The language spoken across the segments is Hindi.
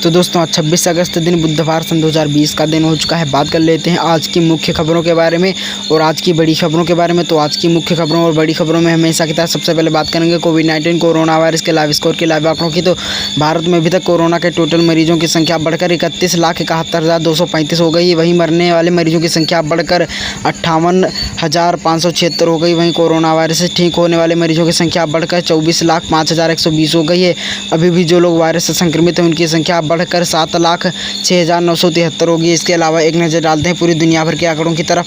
तो दोस्तों आज 26 अगस्त दिन बुधवार सन 2020 का दिन हो चुका है। बात कर लेते हैं आज की मुख्य खबरों के बारे में और आज की बड़ी खबरों के बारे में। तो आज की मुख्य खबरों और बड़ी खबरों में हमेशा की तरह सबसे पहले बात करेंगे कोविड-19 कोरोना वायरस के लाइव स्कोर के लाइव आंकड़ों की। तो भारत में अभी तक कोरोना के टोटल मरीजों की संख्या बढ़कर 31,71,235 हो गई। वहीं मरने वाले मरीजों की संख्या बढ़कर 58,576 हो गई। वहीं कोरोना वायरस से ठीक होने वाले मरीजों की संख्या बढ़कर 24,05,120 हो गई है। अभी भी जो लोग वायरस से संक्रमित हैं उनकी संख्या बढ़कर 7,06,973 होगी। इसके अलावा एक नज़र डालते हैं पूरी दुनिया भर के आंकड़ों की तरफ।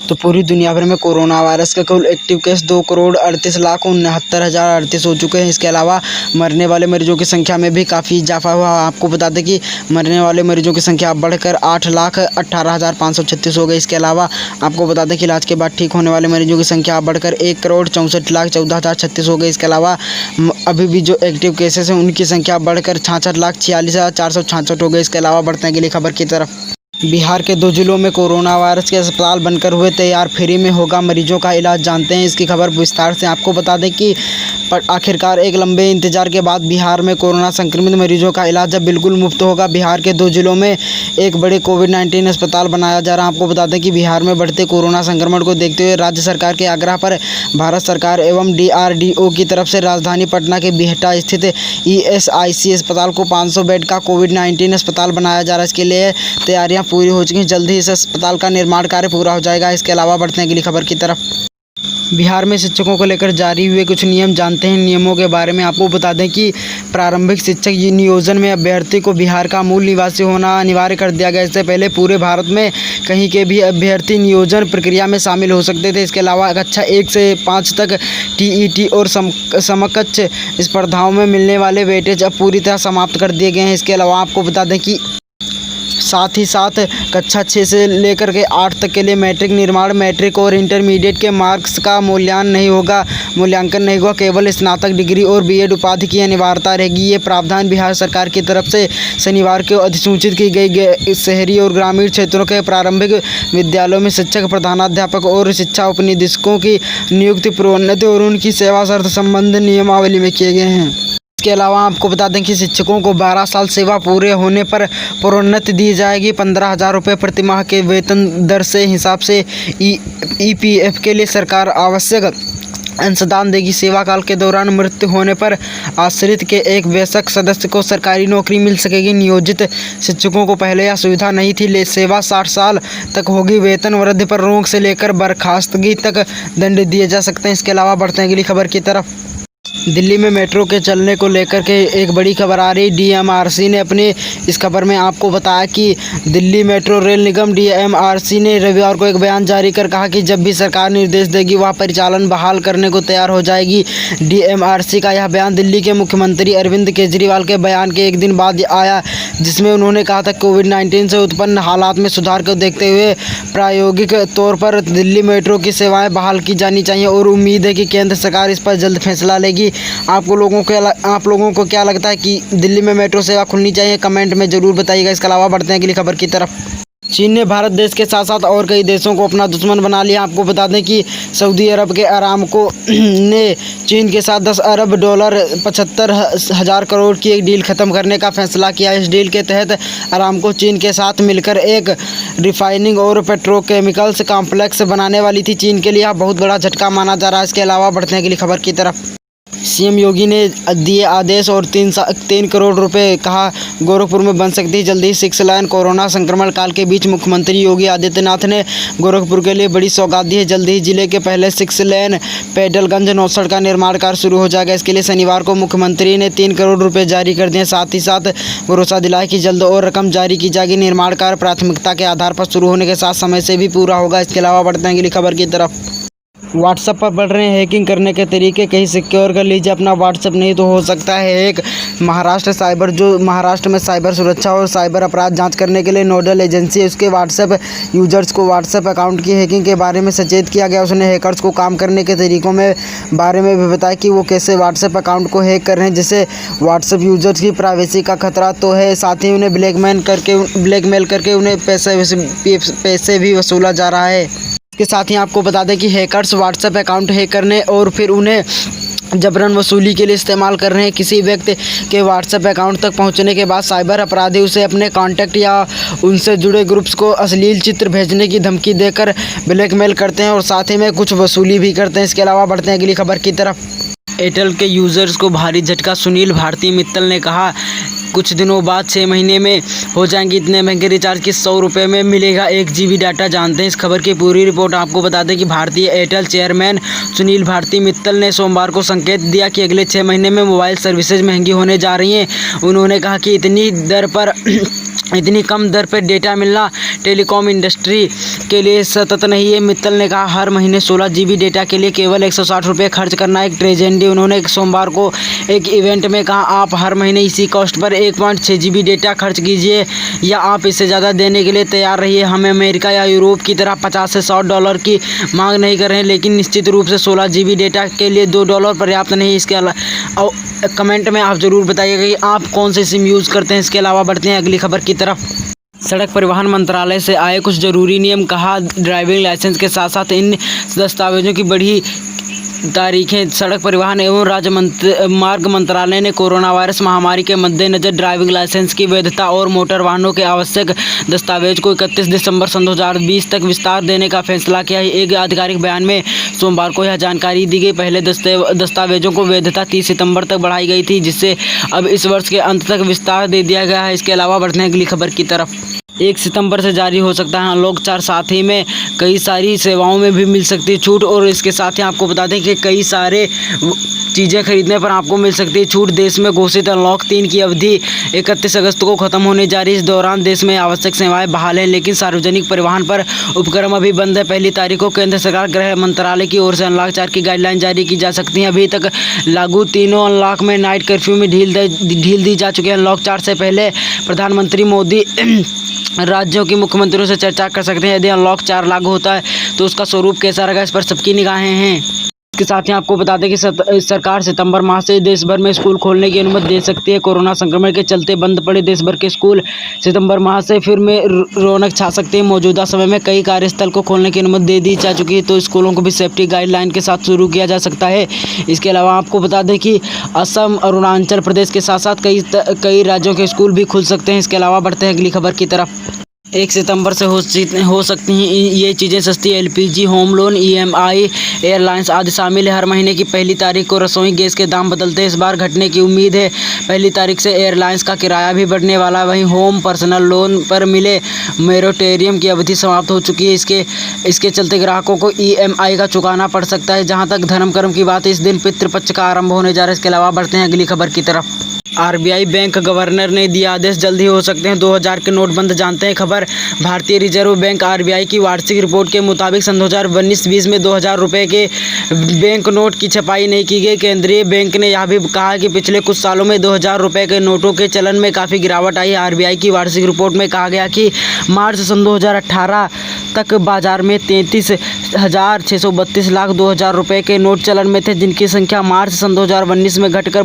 तो पूरी दुनिया भर में कोरोना वायरस का कुल एक्टिव केस 2,38,69,038 हो चुके हैं। इसके अलावा मरने वाले मरीजों की संख्या में भी काफ़ी इजाफा हुआ। आपको बता दें कि मरने वाले मरीजों की संख्या बढ़कर 8,18,536 हो गई। इसके अलावा आपको बता दें कि इलाज के बाद ठीक होने वाले मरीजों की संख्या बढ़कर 1,64,14,036 हो गई। इसके अलावा अभी भी जो एक्टिव केसेस हैं उनकी संख्या बढ़कर 66,46,466 हो गई। इसके अलावा बढ़ते हैं अगली खबर की तरफ। बिहार के 2 जिलों में कोरोना वायरस के अस्पताल बनकर हुए तैयार। फ्री में होगा मरीजों का इलाज, जानते हैं इसकी खबर विस्तार से। आपको बता दें कि आखिरकार एक लंबे इंतजार के बाद बिहार में कोरोना संक्रमित मरीजों का इलाज अब बिल्कुल मुफ्त होगा। बिहार के 2 जिलों में एक बड़े कोविड-19 अस्पताल बनाया जा रहा है। आपको बता दें कि बिहार में बढ़ते कोरोना संक्रमण को देखते हुए राज्य सरकार के आग्रह पर भारत सरकार एवं DRDO की तरफ से राजधानी पटना के बिहटा स्थित ESIC अस्पताल को 500 बेड का कोविड-19 अस्पताल बनाया जा रहा है। इसके लिए तैयारियां पूरी हो चुकी हैं। जल्द ही इस अस्पताल का निर्माण कार्य पूरा हो जाएगा। इसके अलावा बढ़ते हैं अगली खबर की तरफ। बिहार में शिक्षकों को लेकर जारी हुए कुछ नियम, जानते हैं नियमों के बारे में। आपको बता दें कि प्रारंभिक शिक्षक नियोजन में अभ्यर्थी को बिहार का मूल निवासी होना अनिवार्य कर दिया गया। इससे पहले पूरे भारत में कहीं के भी अभ्यर्थी नियोजन प्रक्रिया में शामिल हो सकते थे। इसके अलावा कक्षा 1 से 5 तक TET और समकक्ष स्पर्धाओं में मिलने वाले वेटेज अब पूरी तरह समाप्त कर दिए गए हैं। इसके अलावा आपको बता दें कि साथ ही साथ कक्षा 6 से लेकर के 8 तक के लिए मैट्रिक निर्माण, मैट्रिक और इंटरमीडिएट के मार्क्स का मूल्यांकन नहीं होगा। केवल स्नातक डिग्री और BEd उपाधि की अनिवार्यता रहेगी। ये प्रावधान बिहार सरकार की तरफ से शनिवार को अधिसूचित की गई। शहरी और ग्रामीण क्षेत्रों के प्रारंभिक विद्यालयों में शिक्षक, प्रधानाध्यापक और शिक्षा उपनिदेशकों की नियुक्ति, प्रोन्नति और उनकी सेवा शर्त संबंध नियमावली में किए गए हैं। इसके अलावा आपको बता दें कि शिक्षकों को 12 साल सेवा पूरे होने पर प्रोन्नति दी जाएगी। 15,000 रुपये प्रति माह के वेतन दर से हिसाब से EPF के लिए सरकार आवश्यक अंशदान देगी। सेवा काल के दौरान मृत्यु होने पर आश्रित के एक वयस्क सदस्य को सरकारी नौकरी मिल सकेगी। नियोजित शिक्षकों को पहले यह सुविधा नहीं थी। सेवा 60 साल तक होगी। वेतन वृद्धि पर रोक से लेकर बर्खास्तगी तक दंड दिए जा सकते हैं। इसके अलावा बढ़ते हैं अगली खबर की तरफ। दिल्ली में मेट्रो के चलने को लेकर के एक बड़ी खबर आ रही। DMRC ने अपने इस खबर में आपको बताया कि दिल्ली मेट्रो रेल निगम DMRC ने रविवार को एक बयान जारी कर कहा कि जब भी सरकार निर्देश देगी वह परिचालन बहाल करने को तैयार हो जाएगी। DMRC का यह बयान दिल्ली के मुख्यमंत्री अरविंद केजरीवाल के बयान के एक दिन बाद आया, जिसमें उन्होंने कहा था कोविड-19 से उत्पन्न हालात में सुधार को देखते हुए प्रायोगिक तौर पर दिल्ली मेट्रो की सेवाएँ बहाल की जानी चाहिए और उम्मीद है कि केंद्र सरकार इस पर जल्द फैसला लेगी। आप लोगों को क्या लगता है कि दिल्ली में मेट्रो सेवा खुलनी चाहिए? कमेंट में ज़रूर बताइएगा। इसके अलावा बढ़ते हैं अगली खबर की तरफ। चीन ने भारत देश के साथ साथ और कई देशों को अपना दुश्मन बना लिया। आपको बता दें कि सऊदी अरब के अरामको ने चीन के साथ $10 अरब 75,000 करोड़ की एक डील ख़त्म करने का फैसला किया। इस डील के तहत अरामको चीन के साथ मिलकर एक रिफाइनिंग और पेट्रोकेमिकल्स कॉम्प्लेक्स बनाने वाली थी। चीन के लिए यह बहुत बड़ा झटका माना जा रहा है। इसके अलावा बढ़ते हैं अगली खबर की तरफ। CM योगी ने दिए आदेश और 3 करोड़ रुपए, कहा गोरखपुर में बन सकती है जल्दी 6 लेन। कोरोना संक्रमण काल के बीच मुख्यमंत्री योगी आदित्यनाथ ने गोरखपुर के लिए बड़ी सौगात दी है। जल्दी ही जिले के पहले 6 लेन पैडलगंज नौसड़ का निर्माण कार्य शुरू हो जाएगा। इसके लिए शनिवार को मुख्यमंत्री ने 3 करोड़ रुपए जारी कर दिए। साथ ही साथ भरोसा दिलाया कि जल्द और रकम जारी की जाएगी। निर्माण कार्य प्राथमिकता के आधार पर शुरू होने के साथ समय से भी पूरा होगा। इसके अलावा बढ़ते हैं अगली खबर की तरफ। व्हाट्सएप पर बढ़ रहे हैं हैकिंग करने के तरीके, कहीं सिक्योर कर लीजिए अपना व्हाट्सएप, नहीं तो हो सकता है एक महाराष्ट्र में साइबर सुरक्षा और साइबर अपराध जांच करने के लिए नोडल एजेंसी है, उसके व्हाट्सएप यूजर्स को व्हाट्सएप अकाउंट की हैकिंग के बारे में सचेत किया गया। उसने हैकर्स को काम करने के तरीकों में बारे में भी बताया कि वो कैसे व्हाट्सएप अकाउंट को हैक कर रहे हैं, जिससे व्हाट्सएप यूजर्स की प्राइवेसी का खतरा तो है, साथ ही उन्हें ब्लैकमेल करके उन्हें पैसे भी वसूला जा रहा है। इसके साथ ही आपको बता दें कि हैकर्स व्हाट्सएप अकाउंट हैक करने और फिर उन्हें जबरन वसूली के लिए इस्तेमाल कर रहे हैं। किसी व्यक्ति के व्हाट्सएप अकाउंट तक पहुंचने के बाद साइबर अपराधी उसे अपने कॉन्टैक्ट या उनसे जुड़े ग्रुप्स को अश्लील चित्र भेजने की धमकी देकर ब्लैकमेल करते हैं और साथ ही में कुछ वसूली भी करते हैं। इसके अलावा बढ़ते हैं अगली खबर की तरफ। एयरटेल के यूज़र्स को भारी झटका। सुनील भारती मित्तल ने कहा कुछ दिनों बाद 6 महीने में हो जाएंगे इतने महंगे रिचार्ज कि 100 रुपये में मिलेगा 1 GB डाटा। जानते हैं इस खबर की पूरी रिपोर्ट। आपको बता दें कि भारतीय एयरटेल चेयरमैन सुनील भारती मित्तल ने सोमवार को संकेत दिया कि अगले 6 महीने में मोबाइल सर्विसेज महंगी होने जा रही हैं। उन्होंने कहा कि इतनी कम दर पर डेटा मिलना टेलीकॉम इंडस्ट्री के लिए सतत नहीं है। मित्तल ने कहा हर महीने 16 GB डेटा के लिए केवल 160 रुपये खर्च करना एक ट्रेजेडी। उन्होंने सोमवार को एक इवेंट में कहा आप हर महीने इसी कॉस्ट पर 1.6 GB डेटा खर्च कीजिए या आप इससे ज़्यादा देने के लिए तैयार रहिए। हम अमेरिका या यूरोप की तरह $50 से $100 की मांग नहीं कर रहे हैं, लेकिन निश्चित रूप से 16 GB डेटा के लिए $2 पर्याप्त नहीं। इसके अलावा कमेंट में आप ज़रूर बताइएगा कि आप कौन से सिम यूज़ करते हैं। इसके अलावा बढ़ते हैं अगली खबर की तरफ। सड़क परिवहन मंत्रालय से आए कुछ ज़रूरी नियम। कहा ड्राइविंग लाइसेंस के साथ साथ इन दस्तावेजों की बढ़ी तारीखें। सड़क परिवहन एवं राजमार्ग मंत्रालय ने कोरोना वायरस महामारी के मद्देनजर ड्राइविंग लाइसेंस की वैधता और मोटर वाहनों के आवश्यक दस्तावेज को 31 दिसंबर 2020 तक विस्तार देने का फैसला किया है। एक आधिकारिक बयान में सोमवार को यह जानकारी दी गई। पहले दस्तावेजों को वैधता 30 सितंबर तक बढ़ाई गई थी, जिससे अब इस वर्ष के अंत तक विस्तार दे दिया गया है। इसके अलावा बढ़ते हैं अगली खबर की तरफ। 1 सितंबर से जारी हो सकता है अनलॉक 4। साथ ही में कई सारी सेवाओं में भी मिल सकती है छूट और इसके साथ ही आपको बता दें कि कई सारे चीज़ें खरीदने पर आपको मिल सकती है छूट। देश में घोषित अनलॉक 3 की अवधि 31 अगस्त को खत्म होने जा रही है। इस दौरान देश में आवश्यक सेवाएं बहाल हैं, लेकिन सार्वजनिक परिवहन पर उपक्रम अभी बंद है। पहली तारीख को केंद्र सरकार गृह मंत्रालय की ओर से अनलॉक 4 की गाइडलाइन जारी की जा सकती हैं। अभी तक लागू तीनों अनलॉक में नाइट कर्फ्यू में ढील दी जा चुकी है। अनलॉक 4 से पहले प्रधानमंत्री मोदी राज्यों के मुख्यमंत्रियों से चर्चा कर सकते हैं। यदि अनलॉक 4 लागू होता है तो उसका स्वरूप कैसा रहेगा, इस पर सबकी निगाहें हैं। इसके साथ ही आपको बता दें कि सरकार सितंबर माह से देश भर में स्कूल खोलने की अनुमति दे सकती है। कोरोना संक्रमण के चलते बंद पड़े देश भर के स्कूल सितंबर माह से फिर में रौनक छा सकते हैं। मौजूदा समय में कई कार्यस्थल को खोलने की अनुमति दे दी जा चुकी है, तो स्कूलों को भी सेफ्टी गाइडलाइन के साथ शुरू किया जा सकता है। इसके अलावा आपको बता दें कि असम, अरुणाचल प्रदेश के साथ साथ कई राज्यों के स्कूल भी खुल सकते हैं। इसके अलावा बढ़ते हैं अगली खबर की तरफ। 1 सितंबर से हो सकती हैं ये चीज़ें सस्ती। LPG, home loan, EMI, airlines आदि शामिल है। हर महीने की पहली तारीख को रसोई गैस के दाम बदलते हैं, इस बार घटने की उम्मीद है। पहली तारीख से एयरलाइंस का किराया भी बढ़ने वाला है। वहीं होम पर्सनल लोन पर मिले मोरेटोरियम की अवधि समाप्त हो चुकी है। इसके चलते ग्राहकों को EMI का चुकाना पड़ सकता है। जहाँ तक धर्म कर्म की बात है, इस दिन पितृपक्ष का आरंभ होने जा रहा है। इसके अलावा बढ़ते हैं अगली खबर की तरफ। RBI बैंक गवर्नर ने दिया आदेश, जल्द ही हो सकते हैं 2000 के नोट बंद। जानते हैं खबर। भारतीय रिजर्व बैंक RBI की वार्षिक रिपोर्ट के मुताबिक सन 2019-20 में 2000 रुपये के बैंक नोट की छपाई नहीं की गई। केंद्रीय बैंक ने यह भी कहा कि पिछले कुछ सालों में 2000 रुपये के नोटों के चलन में काफ़ी गिरावट आई है। RBI की वार्षिक रिपोर्ट में कहा गया कि मार्च सन 2018 तक बाजार में 33,632 लाख 2000 रुपये के नोट चलन में थे, जिनकी संख्या मार्च सन 2019 में घटकर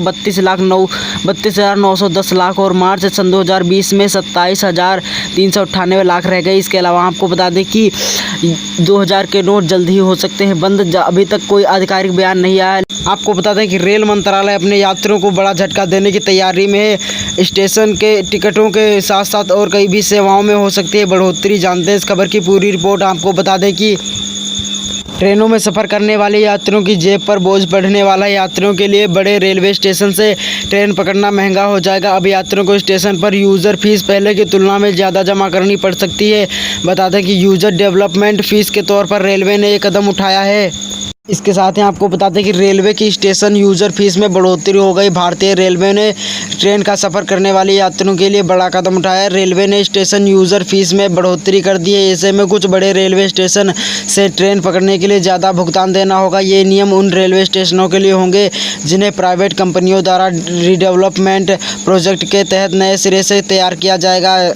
32,910 लाख और मार्च सन 2020 में 27,398 लाख रह गए। इसके अलावा आपको बता दें कि 2000 के नोट जल्द ही हो सकते हैं बंद। अभी तक कोई आधिकारिक बयान नहीं आया है। आपको बता दें कि रेल मंत्रालय अपने यात्रियों को बड़ा झटका देने की तैयारी में है। स्टेशन के टिकटों के साथ साथ और कई भी सेवाओं में हो सकती है बढ़ोतरी। जानते हैं इस खबर की पूरी रिपोर्ट। आपको बता दें कि ट्रेनों में सफ़र करने वाले यात्रियों की जेब पर बोझ बढ़ने वाला है। यात्रियों के लिए बड़े रेलवे स्टेशन से ट्रेन पकड़ना महंगा हो जाएगा। अब यात्रियों को स्टेशन पर यूज़र फीस पहले की तुलना में ज़्यादा जमा करनी पड़ सकती है। बता दें कि यूज़र डेवलपमेंट फ़ीस के तौर पर रेलवे ने एक कदम उठाया है। इसके साथ ही आपको बताते हैं कि रेलवे की स्टेशन यूज़र फीस में बढ़ोतरी हो गई। भारतीय रेलवे ने ट्रेन का सफ़र करने वाले यात्रियों के लिए बड़ा कदम उठाया है। रेलवे ने स्टेशन यूज़र फीस में बढ़ोतरी कर दी है। ऐसे में कुछ बड़े रेलवे स्टेशन से ट्रेन पकड़ने के लिए ज़्यादा भुगतान देना होगा। ये नियम उन रेलवे स्टेशनों के लिए होंगे जिन्हें प्राइवेट कंपनियों द्वारा रीडेवलपमेंट प्रोजेक्ट के तहत नए सिरे से तैयार किया जाएगा।